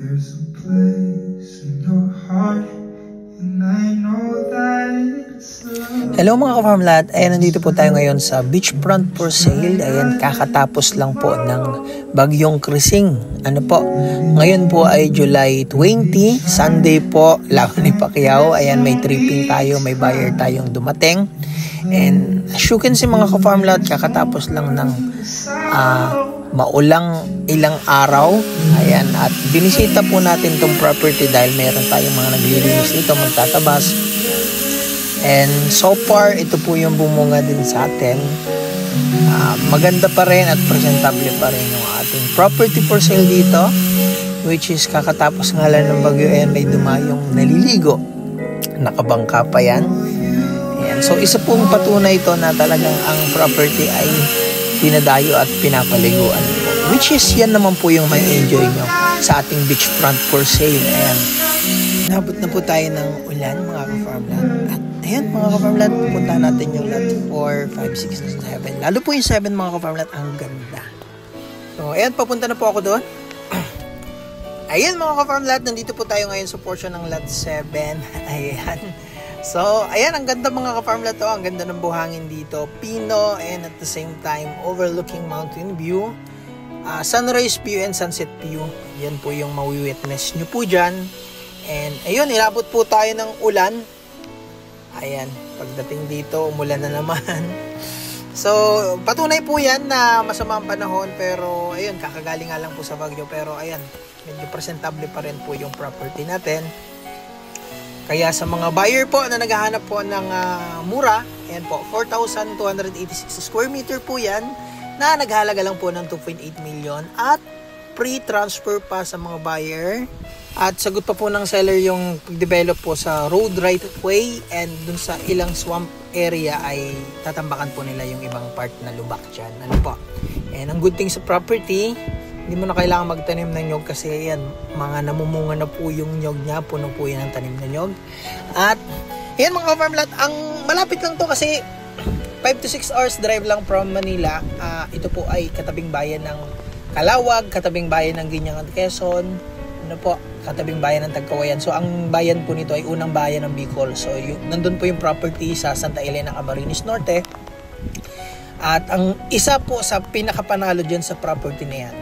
There's a place in your heart, and I know that it's love. Hello mga ka-farmlat, ayan nandito po tayo ngayon sa beachfront for sale. Ayan, kakatapos lang po ng bagyong Krising. Ano po, ngayon po ay July 20, Sunday po, laban ni Pacquiao. Ayan, may tripping tayo, may buyer tayong dumating. And as you can see mga ka-farmlat, kakatapos lang ng maulang ilang araw. Ayan, at binisita po natin tong property dahil meron tayong mga naglilinis dito, magtatabas. And so far, ito po yung bumunga din sa atin. Maganda pa rin at presentable pa rin yung ating property for sale dito, which is kakatapos nga lang ng bagyo. Ayan, may dumayong naliligo, nakabangka pa yan. Ayan, so isa pong patunay ito na talagang ang property ay pinadayo at pinapaliguan, which is yan naman po yung may enjoy nyo sa ating beachfront for sale. Ayan, nabot na po tayo ng ulan mga ka-farmland. At ayan mga ka-farmland, punta natin yung lot 4, 5, 6, 7. Lalo po yung 7 mga ka-farmland, ang ganda. So ayan, papunta na po ako doon. Ayan mga ka-farmland, nandito po tayo ngayon sa portion ng lot 7. Ayan. So, ayan, ang ganda mga ka-farmland to. Ang ganda ng buhangin dito. Pino, and at the same time, overlooking mountain view. Sunrise view and sunset view. Yan po yung mawi-witness nyo po dyan. And, ayun, ilabot po tayo ng ulan. Ayan, pagdating dito, umulan na naman. So, patunay po yan na masama ang panahon. Pero, ayun, kakagaling nga lang po sa bagyo. Pero, ayan, medyo presentable pa rin po yung property natin. Kaya sa mga buyer po na naghahanap po ng mura, ayan po, 4,286 square meter po yan, na naghalaga lang po ng 2.8 million at pre-transfer pa sa mga buyer. At sagot pa po ng seller yung develop po sa road right of way, and dun sa ilang swamp area ay tatambakan po nila yung ibang part na lubak dyan. Ano po? And ang good thing sa property, hindi mo na kailangan magtanim ng nyog kasi yan, mga namumunga na po yung nyog niya, puno po yan ang tanim na nyog. At yan mga ka-farmlat, ang malapit lang to kasi 5 to 6 hours drive lang from Manila. Ito po ay katabing bayan ng Calawag, katabing bayan ng Guinea, Quezon, ano po, katabing bayan ng Tagkawayan. So ang bayan po nito ay unang bayan ng Bicol. So nandun po yung property sa Santa Elena, Camarines Norte. At ang isa po sa pinakapanalo dyan sa property na yan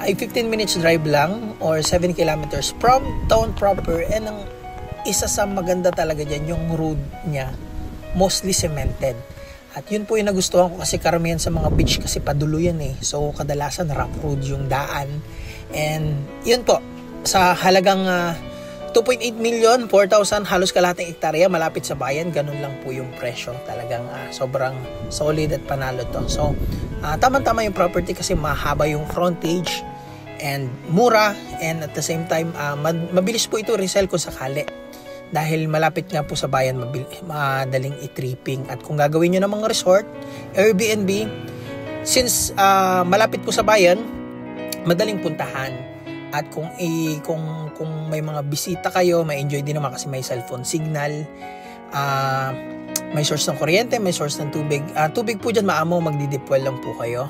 ay 15 minutes drive lang or 7 kilometers from town proper. And ang isa sa maganda talaga dyan, yung road niya, mostly cemented. At yun po yung nagustuhan ko kasi karamihan sa mga beach kasi padulo yan eh. So kadalasan rough road yung daan. And yun po, sa halagang 2.8 million, 4,000, halos kalahating hektarya, malapit sa bayan, ganun lang po yung presyo. Talagang sobrang solid at panalo to. So tama-tama yung property kasi mahaba yung frontage and mura, and at the same time mabilis po ito resell kung sakali dahil malapit nga po sa bayan, madaling i-tripping. At kung gagawin nyo ng mga resort, Airbnb, since malapit po sa bayan, madaling puntahan. At kung may mga bisita kayo, may enjoy din naman kasi may cellphone signal, may source ng kuryente, may source ng tubig. Tubig po dyan maamo, magdi-deep well lang po kayo.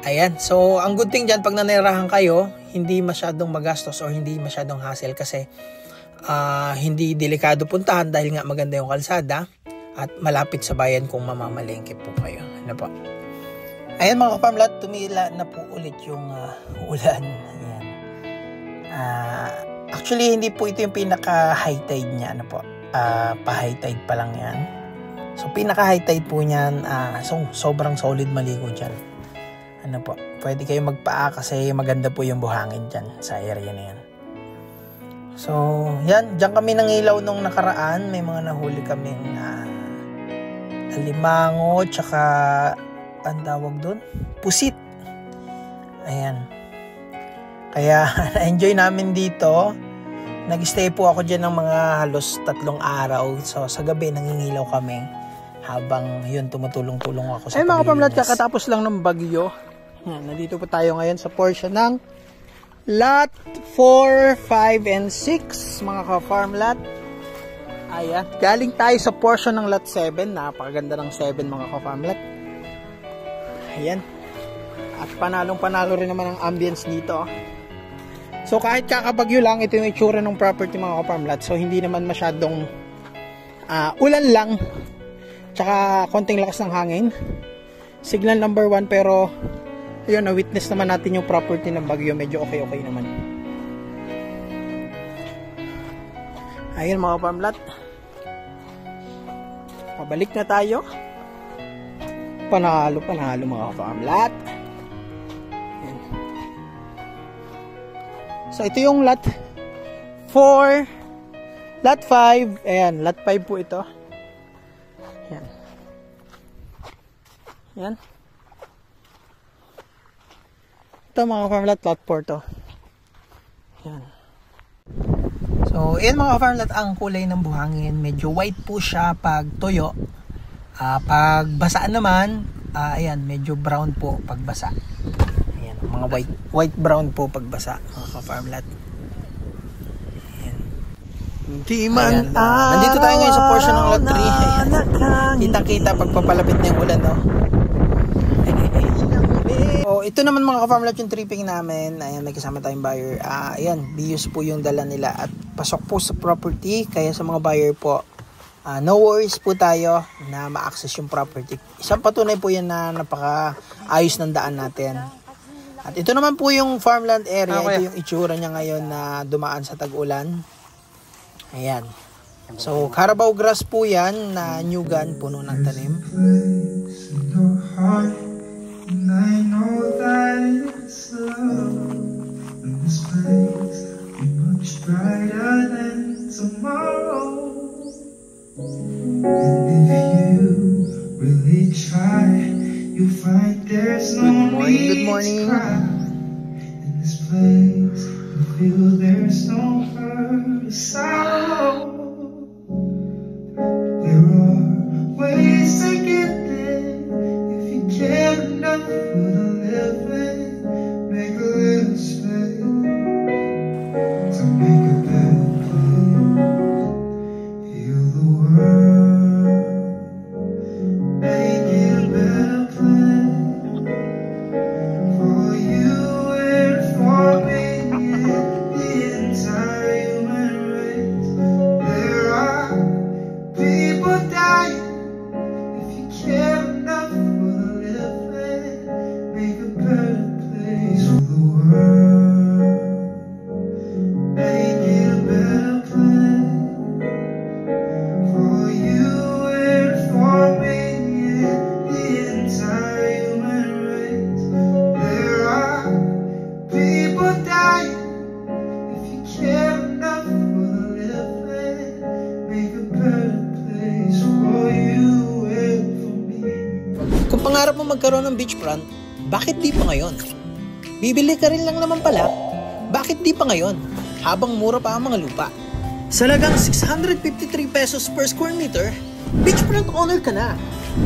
Ayan, so ang good thing dyan, pag nanirahan kayo, hindi masyadong magastos or hindi masyadong hassle kasi hindi delikado puntahan dahil nga maganda yung kalsada at malapit sa bayan kung mamamalengke po kayo. Ano po? Ayan mga ka-farmlat, tumila na po ulit yung ulan. Ayan. Actually, hindi po ito yung pinaka-high tide niya. Ano po? Pa-high tide pa lang yan. So, pinaka-high tide po niyan, sobrang solid maligo dyan. Ano po, pwede kayo magpaa kasi maganda po yung buhangin dyan sa area na yan. So, yan, dyan kami nangilaw nung nakaraan. May mga nahuli kaming alimango, tsaka ang tawag doon, pusit. Ayan. Kaya, na-enjoy namin dito. Nag-stay po ako dyan ng mga halos 3 araw. So, sa gabi, nangingilaw kami. Habang yun, tumutulong-tulong ako sa paglinis. Ay mga ka-farmlat, kakatapos lang ng bagyo. Yan, nandito po tayo ngayon sa portion ng lot 4, 5, and 6 mga ka-farmlat. Ayan, galing tayo sa portion ng lot 7. Napakaganda ng 7 mga ka-farmlat. Ayan. At panalong-panalo rin naman ang ambience dito. So kahit kakabagyo lang, ito yung itsura ng property mga ka-farmlat. So hindi naman masyadong ulan lang, tsaka konting lakas ng hangin. Signal number 1, pero ayun, na-witness naman natin yung property ng bagyo. Medyo okay naman. Ayun mga ka-farmlat, pabalik na tayo. Panalo mga ka-farmlat. So ito yung lot 4, lot 5, ayan, lot 5 po ito. Ayan. Ayan. Ito mga farmlat, lot 4 to. Ayan. So ayan mga farmlat, ang kulay ng buhangin, medyo white po siya pag tuyo. Pag basa naman, ayan, medyo brown po pag basa. Mga white brown po pagbasa mga ka-farmlat. Ayan. Nandito tayo ngayon sa portion ng lot 3. Kita-kita pagpapalapit na yung ulan, no? So, ito naman mga ka-farmlat yung tripping namin. Ayan, may kasama tayong buyer. Ayan, bius po yung dala nila at pasok po sa property. Kaya sa mga buyer po, no worries po tayo na ma-access yung property. Isang patunay po yan na napaka-ayos ng daan natin. At ito naman po yung farmland area. Ito yung itsura niya ngayon na dumaan sa tag-ulan. Ayan. So, Carabao grass po yan na nyugan, puno ng tanim. You find there's no Good morning. In this place, you feel there's no hurt or sorrow. There are ways to get there if you care enough for the living. Make a little space to make a better place. Heal the world, make it a better place. Kung pangarap mo magkaroon ng beachfront, bakit di pa ngayon? Bibili ka rin lang naman pala, bakit di pa ngayon? Habang mura pa ang mga lupa. Sa lagang 653 pesos per square meter, beachfront owner ka na.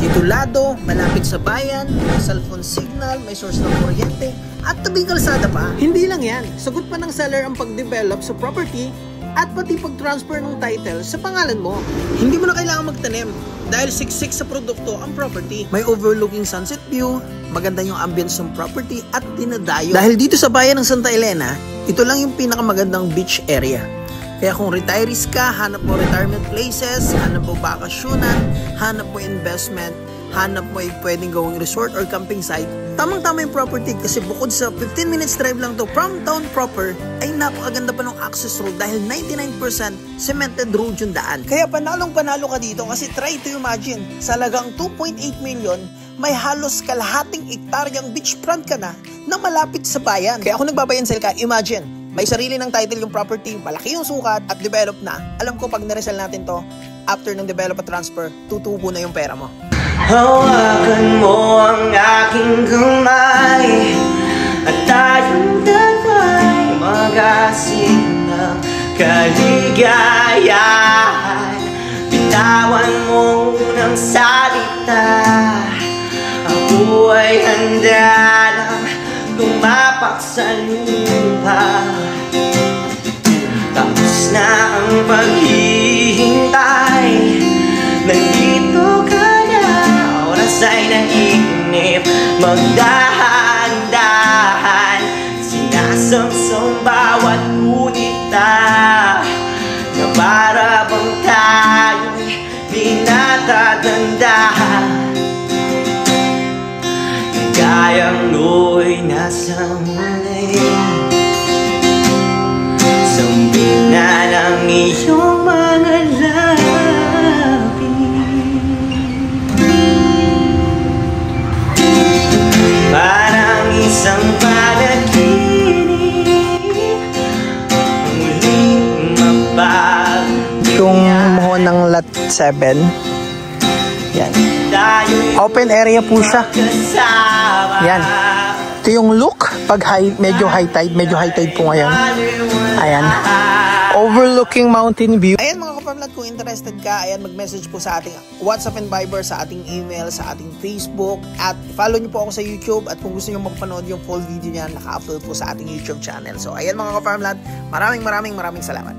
Titulado, malapit sa bayan, may cellphone signal, may source ng kuryente, at tabing kalsada pa. Hindi lang yan, sagot pa ng seller ang pag-develop sa property at pati pag-transfer ng title sa pangalan mo. Hindi mo na kailangan magtanim dahil siksik sa produkto ang property. May overlooking sunset view, maganda yung ambience ng property at dinadayo. Dahil dito sa bayan ng Santa Elena, ito lang yung pinakamagandang beach area. Kaya kung retirees ka, hanap mo retirement places, hanap mo bakasyonan, hanap mo investment, hanap mo yung pwedeng gawing resort or camping site, tamang-tama yung property kasi bukod sa 15 minutes drive lang to from town proper, ay napakaganda pa ng access road dahil 99% cemented road yung daan. Kaya panalong-panalo ka dito kasi try to imagine, sa lagang 2.8 million, may halos kalahating ektaryang beachfront ka na malapit sa bayan. Kaya kung nagbabayan sale ka, imagine, may sarili ng title yung property, malaki yung sukat at develop na. Alam ko pag naresell natin to, after ng develop at transfer, tutubo na yung pera mo. Hawakan mo ang aking kamay at tayong dalawa'y mag-asik ng kaligayahan. Bitawan mo ng salita, ako ay handa lang lumapak sa lupa. Tapos na ang paghihintay, nandito ka na, oras ay nainip, magdahan-dahan, samsam bawat kunita, na para bang tayo'y di natatandahan. Gayang nooy nasa muli, sambit na ng iyong mga labi. Parang isang panaginip, muling mabag. Yung mohon ng lot 7. Yan. Open area po siya. Yan. Ito yung look pag medyo high tide po ngayon. Ayan. Overlooking mountain view. Ayan mga ka-farmland, kung interested ka, ayan, mag-message po sa ating WhatsApp and Viber, sa ating email, sa ating Facebook, at follow nyo po ako sa YouTube, at kung gusto nyo mapanood yung full video niyan, naka-upload po sa ating YouTube channel. So ayan mga ka-farmland, maraming salamat.